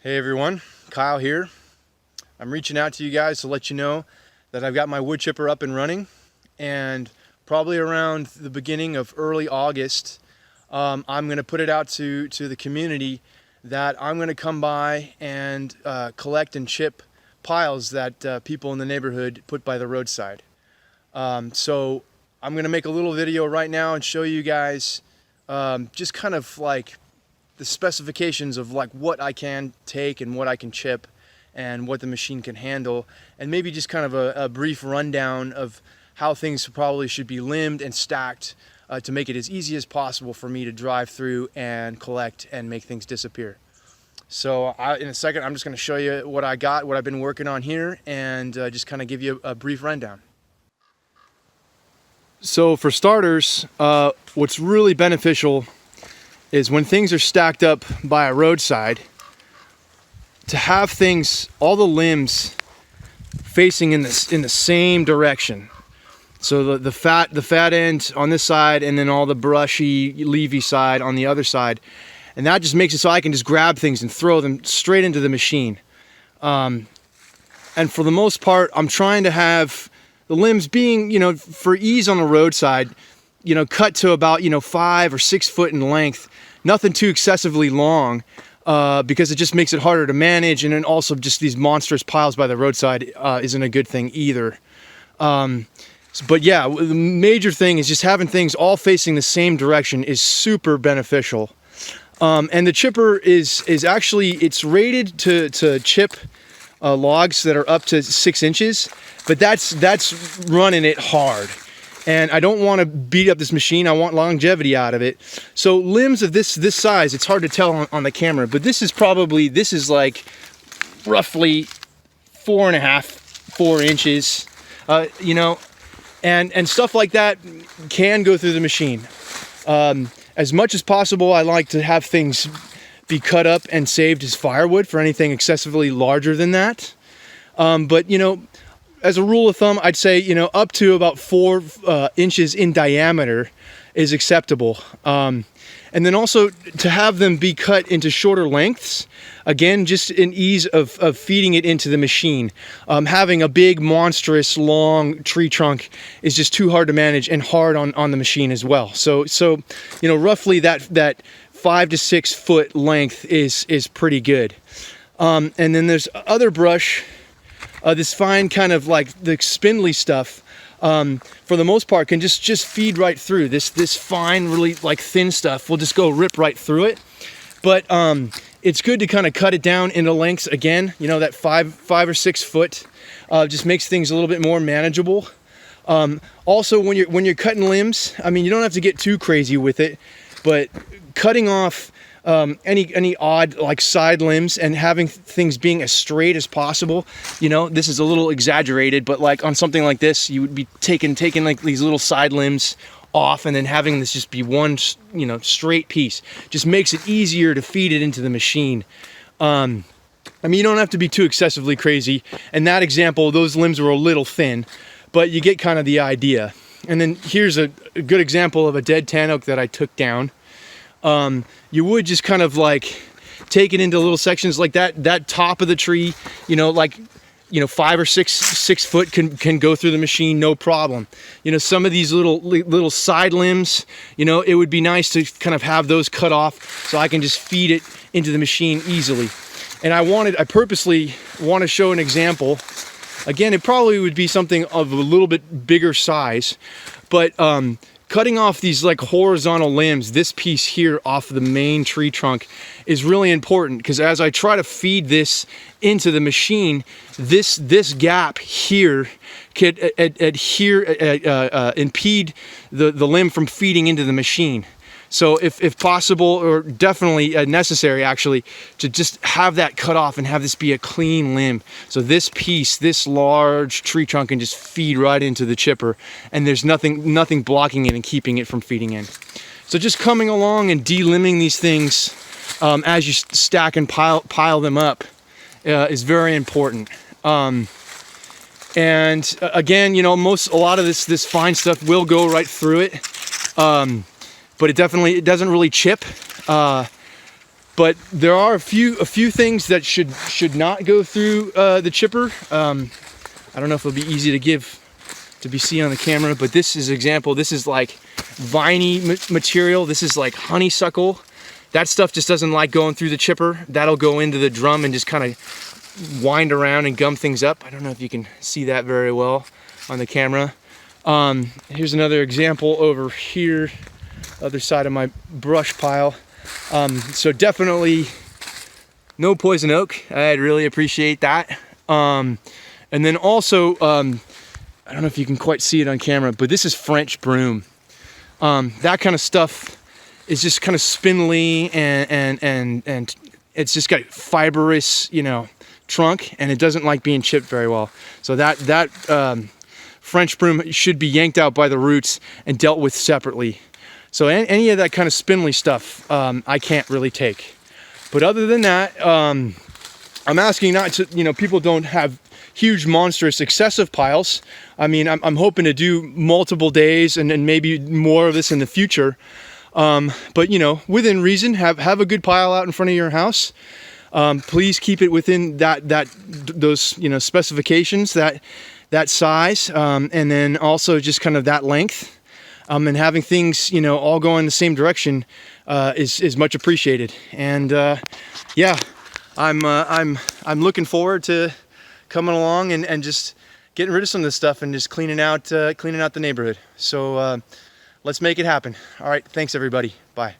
Hey everyone, Kyle here. I'm reaching out to you guys to let you know that I've got my wood chipper up and running, and probably around the beginning of early August, I'm going to put it out to the community that I'm going to come by and collect and chip piles that people in the neighborhood put by the roadside. So I'm going to make a little video right now and show you guys just kind of like the specifications of like what I can take and what I can chip and what the machine can handle, and maybe just kind of a brief rundown of how things probably should be limbed and stacked to make it as easy as possible for me to drive through and collect and make things disappear. So in a second, I'm just going to show you what I got, what I've been working on here, and just kind of give you a brief rundown. So for starters, what's really beneficial is when things are stacked up by a roadside, to have things, all the limbs facing in the same direction. So the fat end on this side, and then all the brushy, leafy side on the other side, and that just makes it so I can just grab things and throw them straight into the machine. And for the most part, I'm trying to have the limbs being, for ease on the roadside, cut to about 5 or 6 foot in length. Nothing too excessively long, because it just makes it harder to manage, and then also just these monstrous piles by the roadside isn't a good thing either. But yeah, the major thing is just having things all facing the same direction is super beneficial. And the chipper is actually, it's rated to chip logs that are up to 6 inches, but that's running it hard. And I don't want to beat up this machine. I want longevity out of it. So limbs of this size, it's hard to tell on the camera, but this is like roughly 4.5, 4 inches, and stuff like that can go through the machine. As much as possible, I like to have things be cut up and saved as firewood for anything excessively larger than that. But as a rule of thumb, I'd say, up to about 4 inches in diameter is acceptable. And then also to have them be cut into shorter lengths, again, just an ease of feeding it into the machine. Having a big, monstrous, long tree trunk is just too hard to manage and hard on the machine as well. So roughly that 5 to 6 foot length is pretty good. And then there's other brush. This fine kind of like the spindly stuff, for the most part, can just feed right through. This fine, really like thin stuff will just go rip right through it. But it's good to kind of cut it down into lengths again. That 5 or 6 foot just makes things a little bit more manageable. Also, when you're cutting limbs, you don't have to get too crazy with it, but cutting off any odd like side limbs and having things being as straight as possible. This is a little exaggerated, but like on something like this, you would be taking like these little side limbs off, and then having this just be one straight piece just makes it easier to feed it into the machine. You don't have to be too excessively crazy. In that example, those limbs were a little thin, but you get kind of the idea. And then here's a good example of a dead tan oak that I took down. You would just kind of like take it into little sections like that top of the tree, 5 or 6 foot can go through the machine, no problem. Some of these little side limbs, it would be nice to kind of have those cut off so I can just feed it into the machine easily. And I purposely want to show an example. Again, it probably would be something of a little bit bigger size, but cutting off these like horizontal limbs, this piece here off the main tree trunk, is really important, because as I try to feed this into the machine, this gap here could impede the limb from feeding into the machine. So if possible, or definitely necessary actually, to just have that cut off and have this be a clean limb. So this piece, this large tree trunk, can just feed right into the chipper, and there's nothing blocking it and keeping it from feeding in. So just coming along and de-limbing these things as you stack and pile them up is very important. And again, a lot of this fine stuff will go right through it. But it doesn't really chip. But there are a few things that should not go through the chipper. I don't know if it'll be easy to be seen on the camera, but this is an example. This is like viney material. This is like honeysuckle. That stuff just doesn't like going through the chipper. That'll go into the drum and just kind of wind around and gum things up. I don't know if you can see that very well on the camera. Here's another example over here, other side of my brush pile. So definitely no poison oak. I'd really appreciate that. And then also, I don't know if you can quite see it on camera, but this is French broom. That kind of stuff is just kind of spindly and it's just got fibrous, you know, trunk, and it doesn't like being chipped very well. So that French broom should be yanked out by the roots and dealt with separately. So any of that kind of spindly stuff, I can't really take. But other than that, I'm asking not to, you know, people don't have huge, monstrous, excessive piles. I mean, I'm hoping to do multiple days and maybe more of this in the future. But you know, within reason, have a good pile out in front of your house. Please keep it within those, you know, specifications, that size, and then also just kind of that length. And having things, you know, all go in the same direction is much appreciated. And yeah, I'm looking forward to coming along and just getting rid of some of this stuff and just cleaning out the neighborhood. So let's make it happen. All right, thanks everybody. Bye.